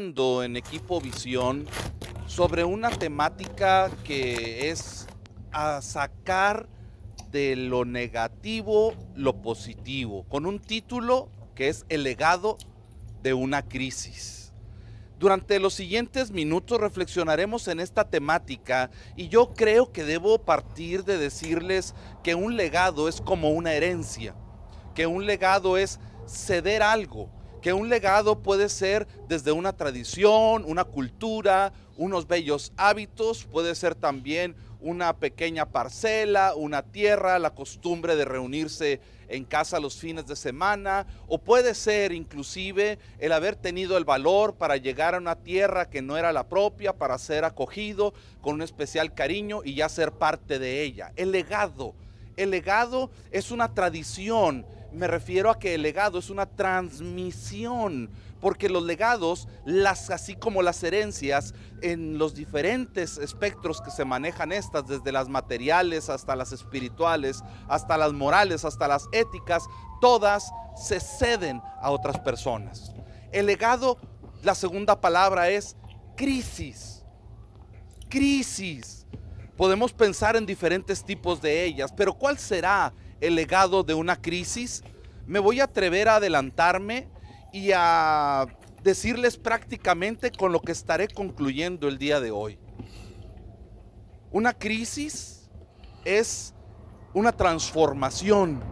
hablando en Equipo Visión sobre una temática que es a sacar de lo negativo lo positivo, con un título que es El legado de una crisis. Durante los siguientes minutos reflexionaremos en esta temática y yo creo que debo partir de decirles que un legado es como una herencia, que un legado es ceder algo, que un legado puede ser desde una tradición, una cultura, unos bellos hábitos, puede ser también una pequeña parcela, una tierra, la costumbre de reunirse en casa los fines de semana, o puede ser inclusive el haber tenido el valor para llegar a una tierra que no era la propia, para ser acogido con un especial cariño y ya ser parte de ella. El legado es una tradición. Me refiero a que el legado es una transmisión, porque los legados, así como las herencias, en los diferentes espectros que se manejan estas, desde las materiales hasta las espirituales, hasta las morales, hasta las éticas, todas se ceden a otras personas. El legado, la segunda palabra es crisis. Crisis. Podemos pensar en diferentes tipos de ellas, pero ¿cuál será el legado de una crisis? Me voy a atrever a adelantarme y a decirles prácticamente con lo que estaré concluyendo el día de hoy. Una crisis es una transformación.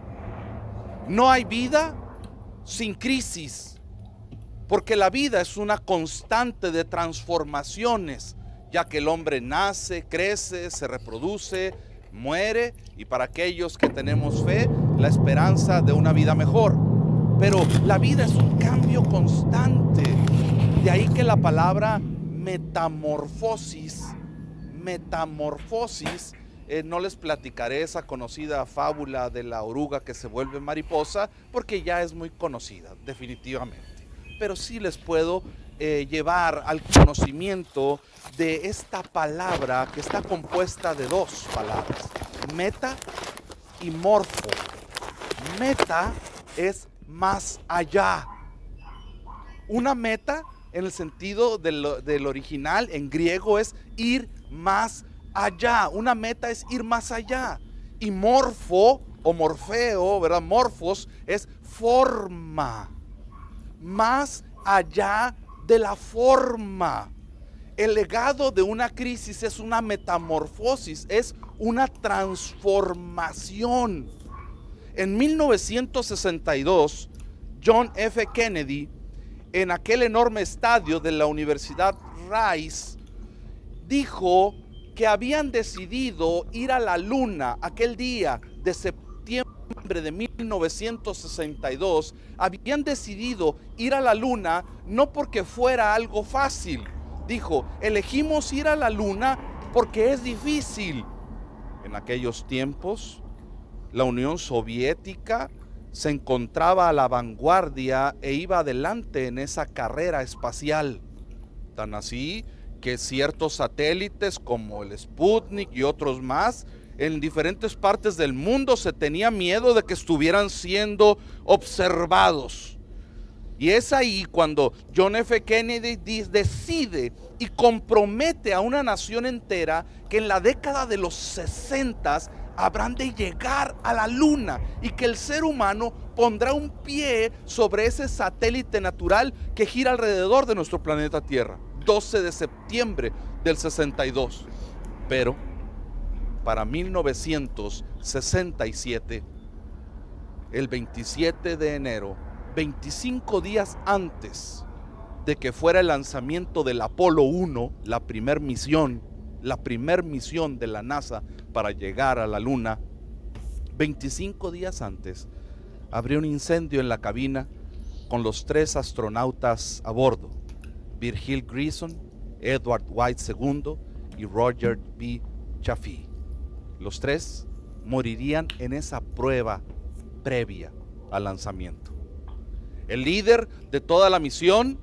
No hay vida sin crisis, porque la vida es una constante de transformaciones, ya que el hombre nace, crece, se reproduce, muere, y para aquellos que tenemos fe, la esperanza de una vida mejor. Pero la vida es un cambio constante. De ahí que la palabra metamorfosis, no les platicaré esa conocida fábula de la oruga que se vuelve mariposa, porque ya es muy conocida, definitivamente. Pero sí les puedo llevar al conocimiento de esta palabra que está compuesta de dos palabras, meta y morfo. Meta es más allá. Una meta, en el sentido del original en griego, es ir más allá. Una meta es ir más allá. Y morfo o morfeo, ¿verdad? Morfos es forma. Más allá de la forma. El legado de una crisis es una metamorfosis, es una transformación. En 1962, John F. Kennedy, en aquel enorme estadio de la Universidad Rice, dijo que habían decidido ir a la luna aquel día de septiembre de 1962. Habían decidido ir a la luna no porque fuera algo fácil. Dijo, elegimos ir a la luna porque es difícil. En aquellos tiempos, la Unión Soviética se encontraba a la vanguardia e iba adelante en esa carrera espacial. Tan así que ciertos satélites como el Sputnik y otros más, en diferentes partes del mundo se tenía miedo de que estuvieran siendo observados. Y es ahí cuando John F. Kennedy decide y compromete a una nación entera que en la década de los 60 habrán de llegar a la luna y que el ser humano pondrá un pie sobre ese satélite natural que gira alrededor de nuestro planeta Tierra. 12 de septiembre del 62. Pero para 1967, el 27 de enero, 25 días antes de que fuera el lanzamiento del Apolo 1, la primer misión de la NASA para llegar a la luna, 25 días antes, habría un incendio en la cabina con los 3 astronautas a bordo, Virgil Gleason, Edward White II y Roger B. Chaffee. Los 3 morirían en esa prueba previa al lanzamiento. El líder de toda la misión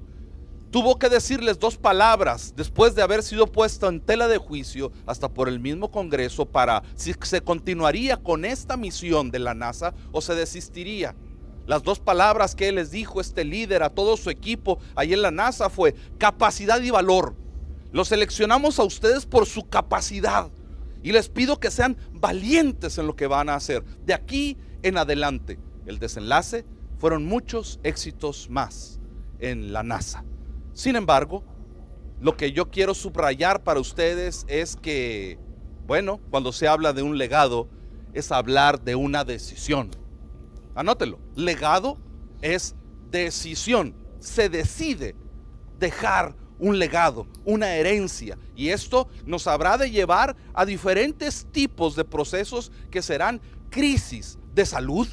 tuvo que decirles 2 palabras después de haber sido puesto en tela de juicio hasta por el mismo Congreso para si se continuaría con esta misión de la NASA o se desistiría. Las dos palabras que él les dijo, este líder, a todo su equipo ahí en la NASA, fue capacidad y valor. Los seleccionamos a ustedes por su capacidad y les pido que sean valientes en lo que van a hacer. De aquí en adelante, el desenlace fueron muchos éxitos más en la NASA. Sin embargo, lo que yo quiero subrayar para ustedes es que, bueno, cuando se habla de un legado, es hablar de una decisión. Anótelo, legado es decisión. Se decide dejar un legado, una herencia, y esto nos habrá de llevar a diferentes tipos de procesos que serán crisis de salud,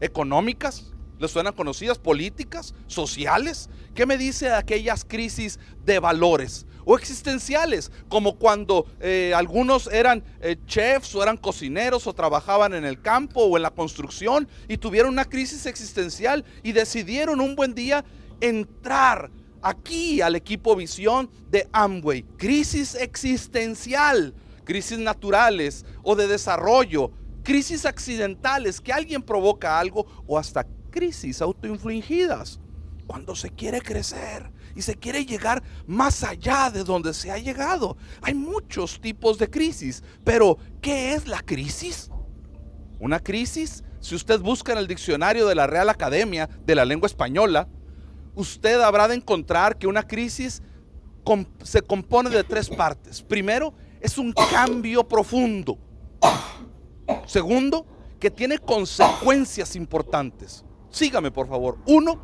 económicas, ¿les suenan conocidas? Políticas, sociales. ¿Qué me dice de aquellas crisis de valores? O existenciales, como cuando algunos eran chefs o eran cocineros o trabajaban en el campo o en la construcción y tuvieron una crisis existencial y decidieron un buen día entrar aquí al equipo Visión de Amway. Crisis existencial, crisis naturales o de desarrollo, crisis accidentales, que alguien provoca algo, o hasta crisis autoinfligidas, cuando se quiere crecer y se quiere llegar más allá de donde se ha llegado. Hay muchos tipos de crisis, pero ¿qué es la crisis? Una crisis, si usted busca en el diccionario de la Real Academia de la Lengua Española, usted habrá de encontrar que una crisis se compone de tres partes. Primero, es un cambio profundo. Segundo, que tiene consecuencias importantes. Sígame, por favor. Uno,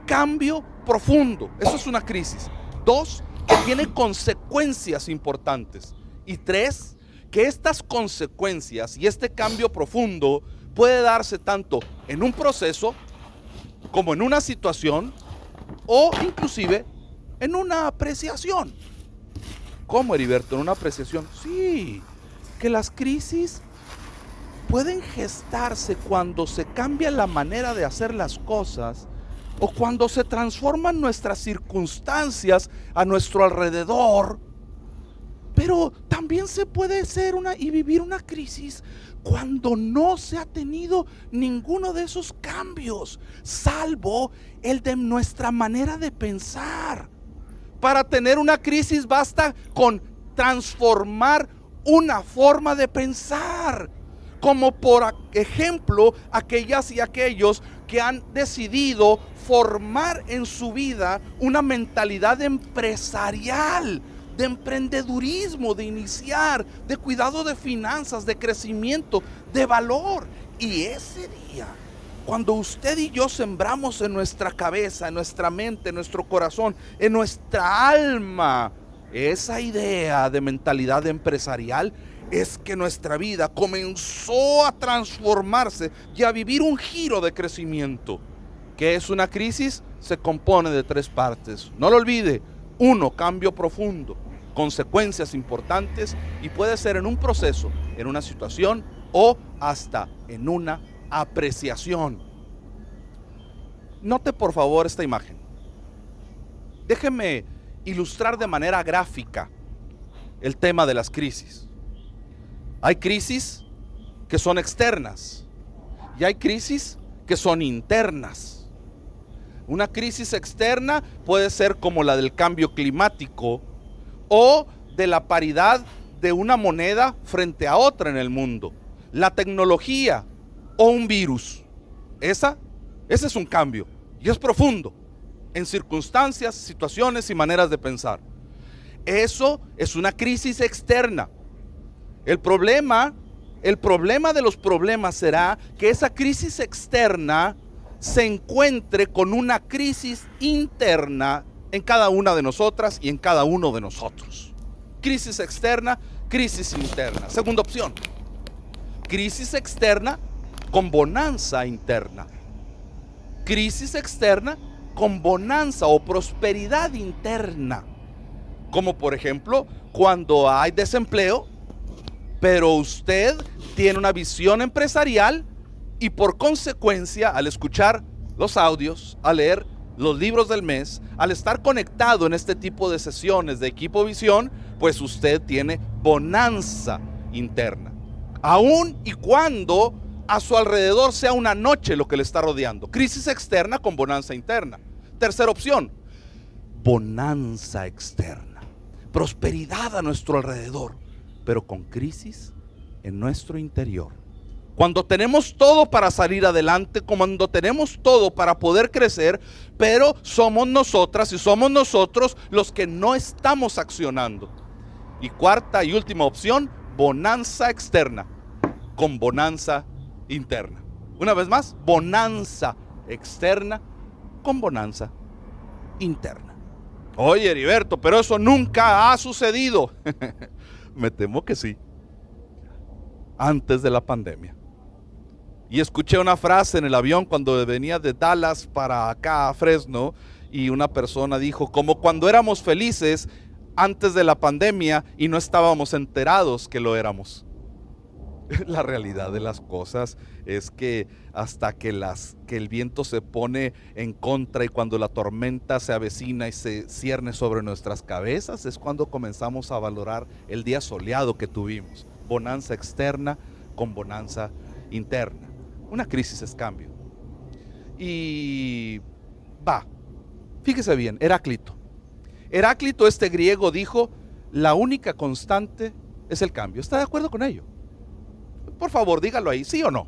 cambio profundo. Eso es una crisis. Dos, que tiene consecuencias importantes. Y tres, que estas consecuencias y este cambio profundo puede darse tanto en un proceso como en una situación o inclusive en una apreciación. ¿Cómo, Heriberto? ¿En una apreciación? Sí, que las crisis pueden gestarse cuando se cambia la manera de hacer las cosas o cuando se transforman nuestras circunstancias a nuestro alrededor. Pero también se puede ser y vivir una crisis cuando no se ha tenido ninguno de esos cambios, salvo el de nuestra manera de pensar. Para tener una crisis basta con transformar una forma de pensar, como por ejemplo aquellas y aquellos que han decidido formar en su vida una mentalidad empresarial, de emprendedurismo, de iniciar, de cuidado de finanzas, de crecimiento, de valor. Y ese día, cuando usted y yo sembramos en nuestra cabeza, en nuestra mente, en nuestro corazón, en nuestra alma, esa idea de mentalidad empresarial, es que nuestra vida comenzó a transformarse y a vivir un giro de crecimiento. ¿Qué es una crisis? Se compone de tres partes. No lo olvide. Uno, cambio profundo, consecuencias importantes, y puede ser en un proceso, en una situación o hasta en una apreciación. Note por favor esta imagen. Déjeme ilustrar de manera gráfica el tema de las crisis. Hay crisis que son externas y hay crisis que son internas. Una crisis externa puede ser como la del cambio climático o de la paridad de una moneda frente a otra en el mundo, la tecnología o un virus. Ese es un cambio y es profundo en circunstancias, situaciones y maneras de pensar. Eso es una crisis externa. El problema de los problemas será que esa crisis externa se encuentre con una crisis interna en cada una de nosotras y en cada uno de nosotros. Crisis externa, crisis interna. Segunda opción, crisis externa con bonanza interna. Crisis externa con bonanza o prosperidad interna. Como por ejemplo, cuando hay desempleo, pero usted tiene una visión empresarial y por consecuencia, al escuchar los audios, al leer los libros del mes, al estar conectado en este tipo de sesiones de Equipo Visión, pues usted tiene bonanza interna. Aun y cuando a su alrededor sea una noche lo que le está rodeando. Crisis externa con bonanza interna. Tercera opción, bonanza externa. Prosperidad a nuestro alrededor, pero con crisis en nuestro interior. Cuando tenemos todo para salir adelante, cuando tenemos todo para poder crecer, pero somos nosotras y somos nosotros los que no estamos accionando. Y cuarta y última opción, bonanza externa con bonanza interna. Una vez más, bonanza externa con bonanza interna. Oye, Heriberto, pero eso nunca ha sucedido. Me temo que sí. Antes de la pandemia. Y escuché una frase en el avión cuando venía de Dallas para acá a Fresno, y una persona dijo, como cuando éramos felices antes de la pandemia y no estábamos enterados que lo éramos. La realidad de las cosas es que hasta que el viento se pone en contra y cuando la tormenta se avecina y se cierne sobre nuestras cabezas, es cuando comenzamos a valorar el día soleado que tuvimos. Bonanza externa con bonanza interna. Una crisis es cambio. Y fíjese bien, Heráclito, este griego, dijo: la única constante es el cambio. ¿Está de acuerdo con ello? Por favor, dígalo ahí, ¿sí o no?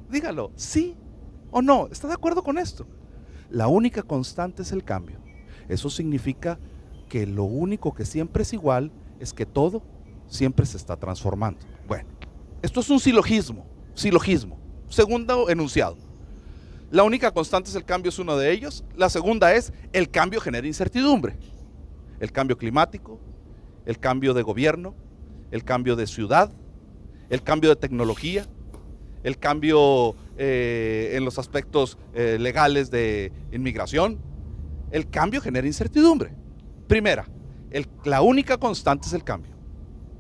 Dígalo, ¿sí o no? ¿Está de acuerdo con esto? La única constante es el cambio. Eso significa que lo único que siempre es igual es que todo siempre se está transformando. Bueno, esto es un silogismo. Segundo enunciado. La única constante es el cambio, es uno de ellos. La segunda es: el cambio genera incertidumbre. El cambio climático, el cambio de gobierno, el cambio de ciudad, el cambio de tecnología, el cambio en los aspectos legales de inmigración. El cambio genera incertidumbre. Primera, la única constante es el cambio.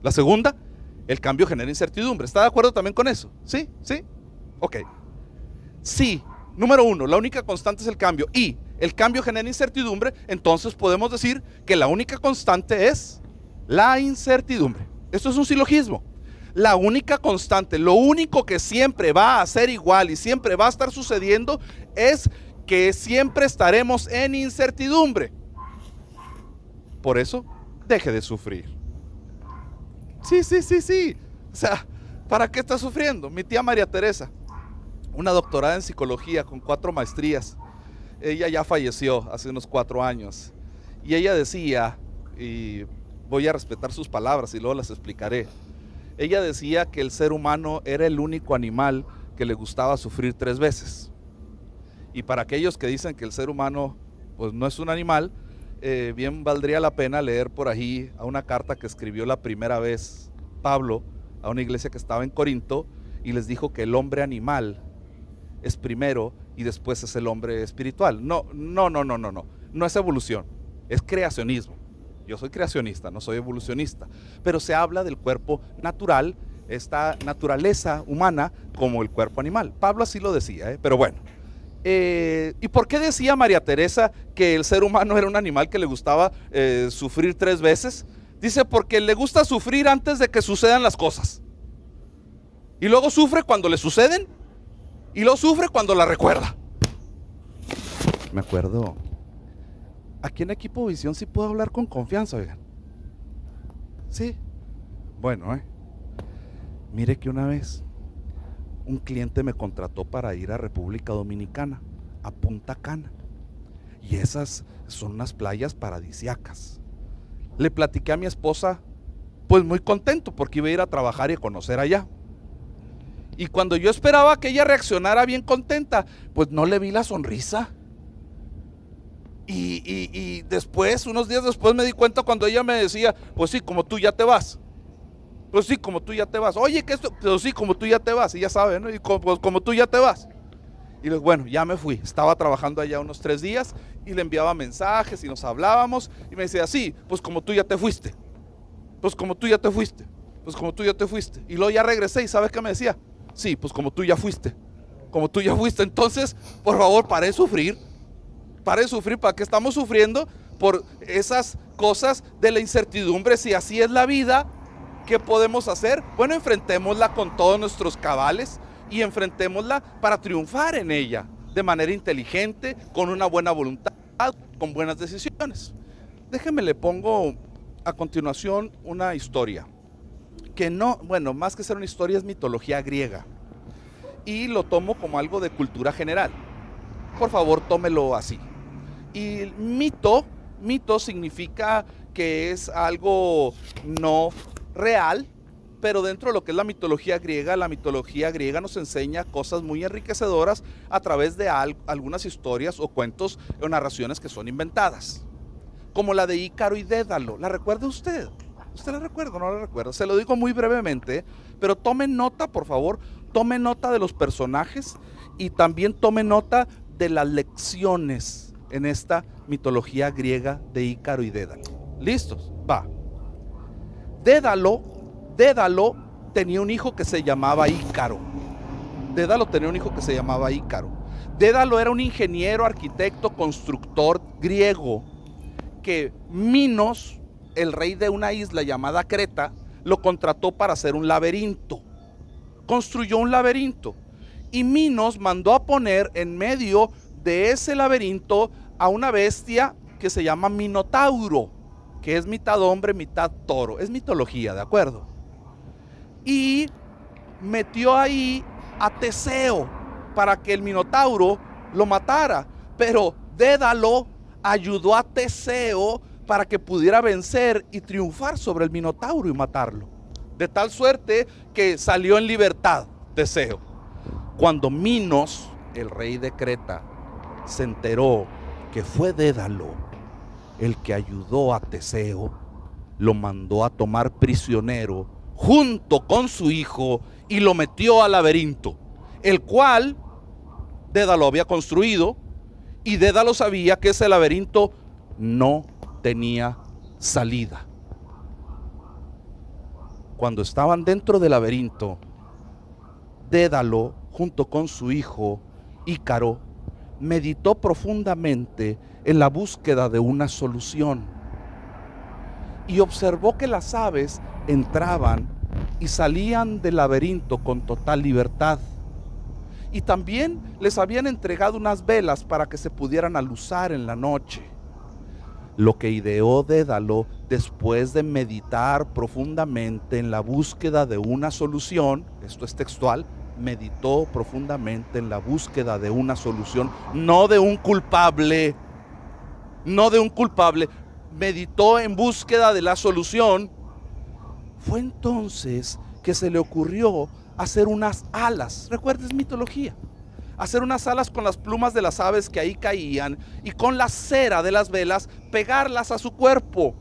La segunda, el cambio genera incertidumbre. ¿Está de acuerdo también con eso? ¿Sí? ¿Sí? Ok. Sí, número uno, la única constante es el cambio y el cambio genera incertidumbre. Entonces podemos decir que la única constante es la incertidumbre. Esto es un silogismo. La única constante, lo único que siempre va a ser igual y siempre va a estar sucediendo es que siempre estaremos en incertidumbre. Por eso, deje de sufrir. Sí. O sea, ¿para qué está sufriendo? Mi tía María Teresa, una doctorada en psicología con 4 maestrías, ella ya falleció hace unos 4 años. Y ella decía, y voy a respetar sus palabras y luego las explicaré. Ella decía que el ser humano era el único animal que le gustaba sufrir 3 veces. Y para aquellos que dicen que el ser humano pues no es un animal, bien valdría la pena leer por ahí a una carta que escribió la primera vez Pablo a una iglesia que estaba en Corinto, y les dijo que el hombre animal es primero y después es el hombre espiritual. No es evolución, es creacionismo. Yo soy creacionista, no soy evolucionista, pero se habla del cuerpo natural, esta naturaleza humana, como el cuerpo animal. Pablo así lo decía, pero bueno. ¿Y por qué decía María Teresa que el ser humano era un animal que le gustaba sufrir 3 veces? Dice, porque le gusta sufrir antes de que sucedan las cosas, y luego sufre cuando le suceden, y luego sufre cuando la recuerda. Me acuerdo, aquí en Equipo Visión sí puedo hablar con confianza, oigan. Sí, bueno, mire que una vez un cliente me contrató para ir a República Dominicana, a Punta Cana, y esas son unas playas paradisíacas. Le platiqué a mi esposa, pues muy contento porque iba a ir a trabajar y a conocer allá. Y cuando yo esperaba que ella reaccionara bien contenta, pues no le vi la sonrisa. Y después, unos días después, me di cuenta cuando ella me decía, pues sí, como tú ya te vas. Pues sí, como tú ya te vas. Oye, que esto, pues sí, como tú ya te vas. Y ya sabe, ¿no? Y como tú ya te vas. Y bueno, ya me fui. Estaba trabajando allá unos 3 días y le enviaba mensajes y nos hablábamos. Y me decía, sí, pues como tú ya te fuiste. Pues como tú ya te fuiste. Pues como tú ya te fuiste. Y luego ya regresé y ¿sabes qué me decía? Sí, pues como tú ya fuiste. Como tú ya fuiste. Entonces, por favor, pare de sufrir. Pare de sufrir. ¿Para qué estamos sufriendo? Por esas cosas de la incertidumbre. Si así es la vida, ¿qué podemos hacer? Bueno, enfrentémosla con todos nuestros cabales. y enfrentémosla para triunfar en ella, de manera inteligente, con una buena voluntad, con buenas decisiones. Déjeme le pongo a continuación una historia, que no, bueno, más que ser una historia es mitología griega, y lo tomo como algo de cultura general. Por favor, tómelo así. Y mito significa que es algo no real, pero dentro de lo que es la mitología griega nos enseña cosas muy enriquecedoras a través de algunas historias o cuentos o narraciones que son inventadas. Como la de Ícaro y Dédalo. ¿La recuerda usted? ¿Usted la recuerda o no la recuerda? Se lo digo muy brevemente, pero tome nota, por favor, tome nota de los personajes y también tome nota de las lecciones en esta mitología griega de Ícaro y Dédalo. ¿Listos? Va. Dédalo tenía un hijo que se llamaba Ícaro. Dédalo era un ingeniero, arquitecto, constructor griego que Minos, el rey de una isla llamada Creta, lo contrató para hacer un laberinto. Construyó un laberinto y Minos mandó a poner en medio de ese laberinto a una bestia que se llama Minotauro, que es mitad hombre, mitad toro. Es mitología, ¿de acuerdo? Y metió ahí a Teseo para que el Minotauro lo matara, pero Dédalo ayudó a Teseo para que pudiera vencer y triunfar sobre el Minotauro y matarlo, de tal suerte que salió en libertad Teseo. Cuando Minos, el rey de Creta, se enteró que fue Dédalo el que ayudó a Teseo, lo mandó a tomar prisionero junto con su hijo y lo metió al laberinto, el cual Dédalo había construido, y Dédalo sabía que ese laberinto no tenía salida. Cuando estaban dentro del laberinto, Dédalo, junto con su hijo Ícaro, meditó profundamente en la búsqueda de una solución y observó que las aves entraban y salían del laberinto con total libertad. Y también les habían entregado unas velas para que se pudieran aluzar en la noche. Lo que ideó Dédalo, después de meditar profundamente en la búsqueda de una solución, esto es textual, meditó profundamente en la búsqueda de una solución, no de un culpable, meditó en búsqueda de la solución. Fue entonces que se le ocurrió hacer unas alas. Recuerda, es mitología. Hacer unas alas con las plumas de las aves que ahí caían y con la cera de las velas pegarlas a su cuerpo.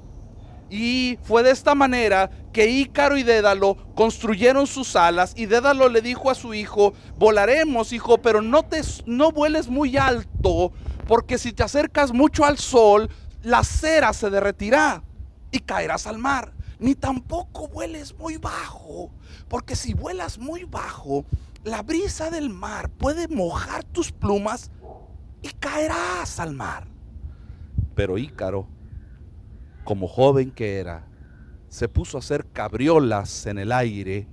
Y fue de esta manera que Ícaro y Dédalo construyeron sus alas, y Dédalo le dijo a su hijo: volaremos, hijo, pero no vueles muy alto, porque si te acercas mucho al sol, la cera se derretirá y caerás al mar. Ni tampoco vueles muy bajo, porque si vuelas muy bajo, la brisa del mar puede mojar tus plumas y caerás al mar. Pero Ícaro, como joven que era, se puso a hacer cabriolas en el aire,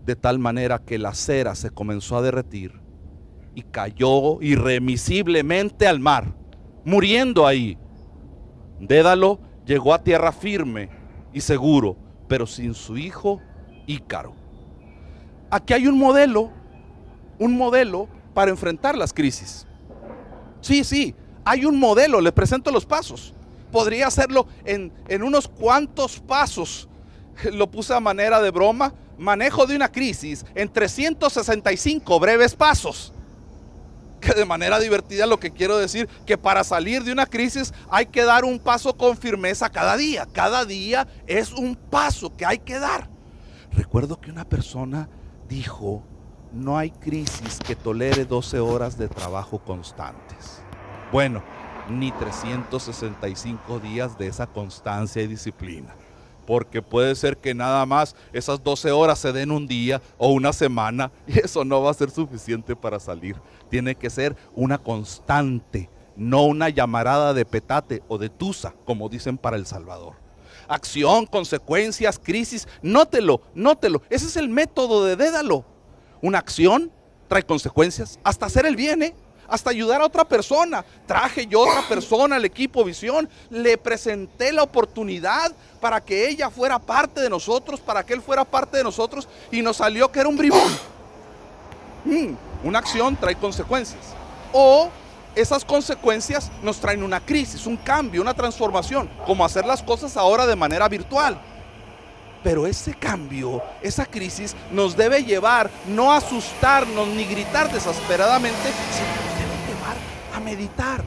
de tal manera que la cera se comenzó a derretir y cayó irremisiblemente al mar, muriendo ahí. Dédalo llegó a tierra firme y seguro, pero sin su hijo Ícaro. Aquí hay un modelo para enfrentar las crisis. Sí, hay un modelo, le presento los pasos. Podría hacerlo en unos cuantos pasos. Lo puse a manera de broma: manejo de una crisis en 365 breves pasos. Que de manera divertida lo que quiero decir, que para salir de una crisis hay que dar un paso con firmeza cada día. Cada día es un paso que hay que dar. Recuerdo que una persona dijo: no hay crisis que tolere 12 horas de trabajo constantes. Bueno, ni 365 días de esa constancia y disciplina, porque puede ser que nada más esas 12 horas se den un día o una semana, y eso no va a ser suficiente para salir. Tiene que ser una constante, no una llamarada de petate o de tusa, como dicen para El Salvador. Acción, consecuencias, crisis, nótelo. Ese es el método de Dédalo. Una acción trae consecuencias, hasta hacer el bien, hasta ayudar a otra persona. Traje yo a otra persona al equipo Visión, le presenté la oportunidad para que ella fuera parte de nosotros, para que él fuera parte de nosotros, y nos salió que era un bribón. Una acción trae consecuencias, o esas consecuencias nos traen una crisis, un cambio, una transformación, como hacer las cosas ahora de manera virtual. Pero ese cambio, esa crisis nos debe llevar no a asustarnos ni gritar desesperadamente, sino nos debe llevar a meditar.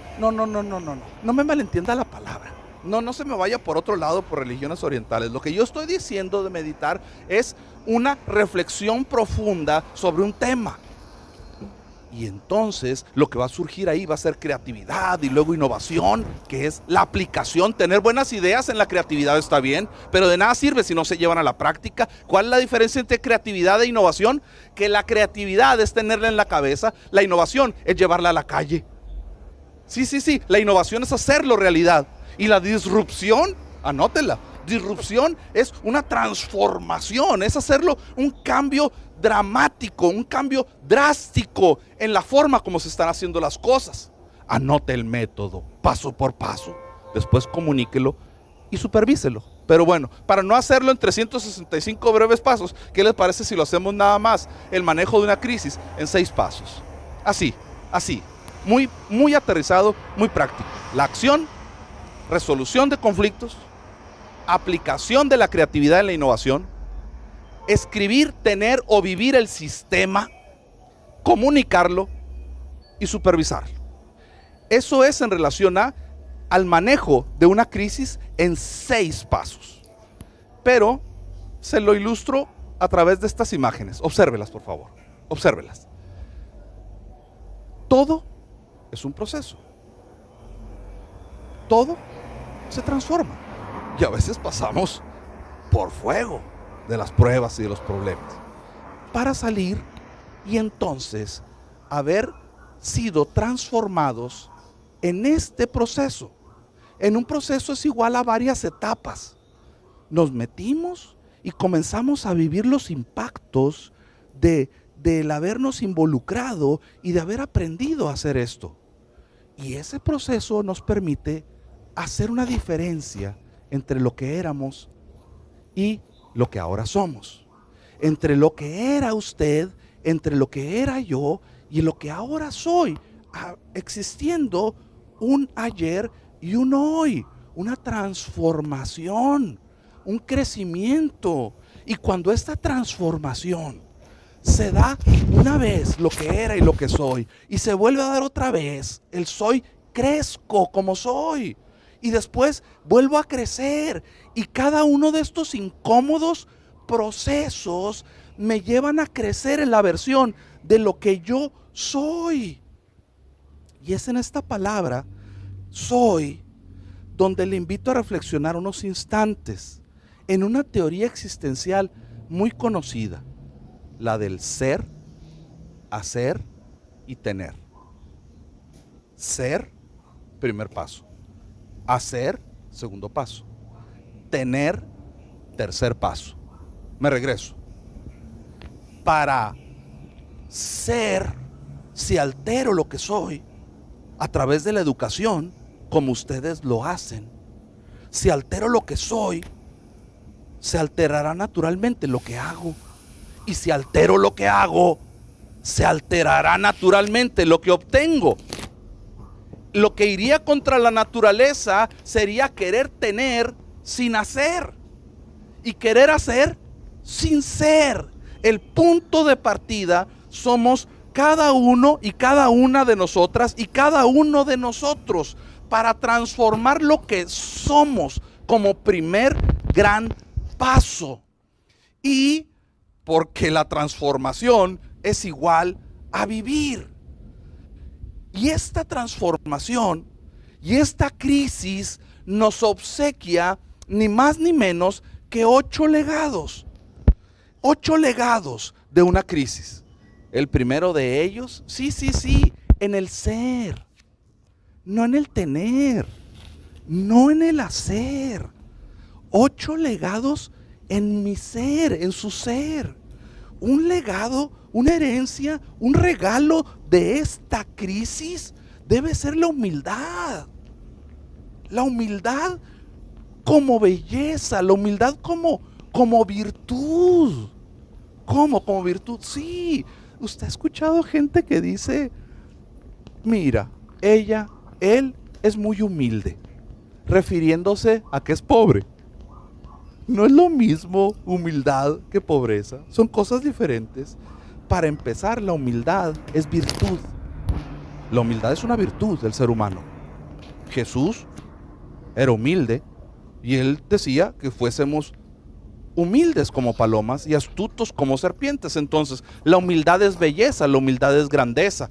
No me malentienda la palabra. No se me vaya por otro lado, por religiones orientales. Lo que yo estoy diciendo de meditar es una reflexión profunda sobre un tema. Y entonces lo que va a surgir ahí va a ser creatividad y luego innovación, que es la aplicación. Tener buenas ideas en la creatividad está bien, pero de nada sirve si no se llevan a la práctica. ¿Cuál es la diferencia entre creatividad e innovación? Que la creatividad es tenerla en la cabeza, la innovación es llevarla a la calle. Sí, la innovación es hacerlo realidad. Y la disrupción, anótela, disrupción es una transformación, es hacerlo un cambio dramático, un cambio drástico en la forma como se están haciendo las cosas. Anote el método, paso por paso, después comuníquelo y supervíselo. Pero bueno, para no hacerlo en 365 breves pasos, ¿qué les parece si lo hacemos nada más? El manejo de una crisis en 6 pasos. Así, muy aterrizado, muy práctico. La acción, resolución de conflictos, aplicación de la creatividad en la innovación, escribir, tener o vivir el sistema, comunicarlo y supervisarlo. Eso es en relación al manejo de una crisis en 6 pasos. Pero se lo ilustro a través de estas imágenes. Obsérvelas, por favor. Obsérvelas. Todo es un proceso. Todo se transforma. Y a veces pasamos por fuego de las pruebas y de los problemas para salir y entonces haber sido transformados en este proceso. En un proceso es igual a varias etapas. Nos metimos y comenzamos a vivir los impactos del habernos involucrado y de haber aprendido a hacer esto. Y ese proceso nos permite hacer una diferencia entre lo que éramos y lo que ahora somos, entre lo que era usted, entre lo que era yo y lo que ahora soy, existiendo un ayer y un hoy, una transformación, un crecimiento. Y cuando esta transformación se da una vez, lo que era y lo que soy, y se vuelve a dar otra vez, el soy, crezco como soy, y después vuelvo a crecer, y cada uno de estos incómodos procesos me llevan a crecer en la versión de lo que yo soy. Y es en esta palabra, soy, donde le invito a reflexionar unos instantes en una teoría existencial muy conocida, la del ser, hacer y tener. Ser, primer paso. Hacer, segundo paso. Tener, tercer paso. Me regreso. Para ser, si altero lo que soy a través de la educación, como ustedes lo hacen, si altero lo que soy, se alterará naturalmente lo que hago. Y si altero lo que hago, se alterará naturalmente lo que obtengo. Lo que iría contra la naturaleza sería querer tener sin hacer y querer hacer sin ser. El punto de partida somos cada uno y cada una de nosotras y cada uno de nosotros para transformar lo que somos como primer gran paso. Y porque la transformación es igual a vivir. Y esta transformación y esta crisis nos obsequia ni más ni menos que 8 legados. 8 legados de una crisis. El primero de ellos, sí, en el ser, no en el tener, no en el hacer. 8 legados en mi ser, en su ser. un legado, una herencia, un regalo de esta crisis debe ser la humildad. La humildad como belleza, la humildad como virtud. ¿Cómo? Como virtud. Sí, usted ha escuchado gente que dice, mira, él es muy humilde, refiriéndose a que es pobre. No es lo mismo humildad que pobreza, son cosas diferentes. Para empezar, la humildad es virtud. La humildad es una virtud del ser humano. Jesús era humilde y él decía que fuésemos humildes como palomas y astutos como serpientes. Entonces, la humildad es belleza, la humildad es grandeza.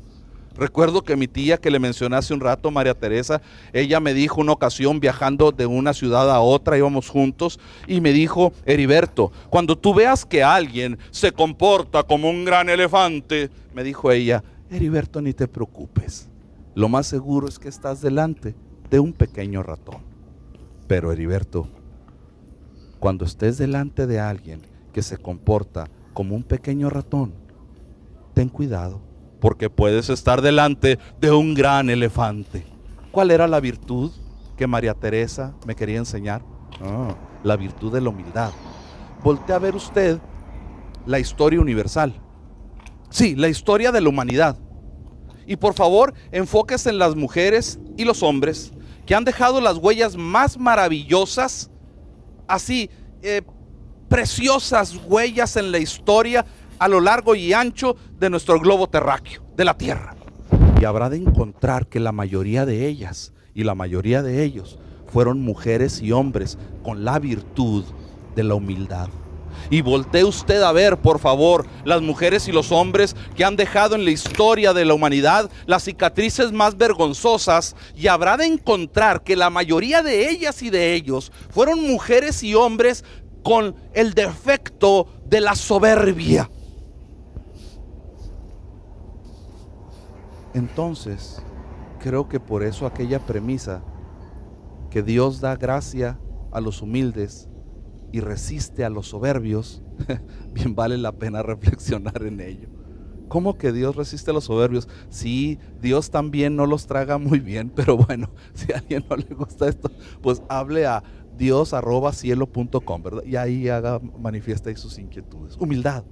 Recuerdo que mi tía que le mencioné hace un rato, María Teresa, ella me dijo una ocasión viajando de una ciudad a otra, íbamos juntos, y me dijo, Heriberto, cuando tú veas que alguien se comporta como un gran elefante, me dijo ella, Heriberto, ni te preocupes, lo más seguro es que estás delante de un pequeño ratón. Pero Heriberto, cuando estés delante de alguien que se comporta como un pequeño ratón, ten cuidado, porque puedes estar delante de un gran elefante. ¿Cuál era la virtud que María Teresa me quería enseñar? La virtud de la humildad. Voltea a ver usted la historia universal. Sí, la historia de la humanidad. Y por favor, enfóquese en las mujeres y los hombres que han dejado las huellas más maravillosas, así, preciosas huellas en la historia a lo largo y ancho de nuestro globo terráqueo, de la Tierra. Y habrá de encontrar que la mayoría de ellas y la mayoría de ellos fueron mujeres y hombres con la virtud de la humildad. Y voltee usted a ver, por favor, las mujeres y los hombres que han dejado en la historia de la humanidad las cicatrices más vergonzosas, y habrá de encontrar que la mayoría de ellas y de ellos fueron mujeres y hombres con el defecto de la soberbia. Entonces, creo que por eso aquella premisa que Dios da gracia a los humildes y resiste a los soberbios, bien vale la pena reflexionar en ello. ¿Cómo que Dios resiste a los soberbios? Sí, Dios también no los traga muy bien, pero bueno, si a alguien no le gusta esto, pues hable a dios@cielo.com, ¿verdad? Y ahí manifiesta ahí sus inquietudes. Humildad.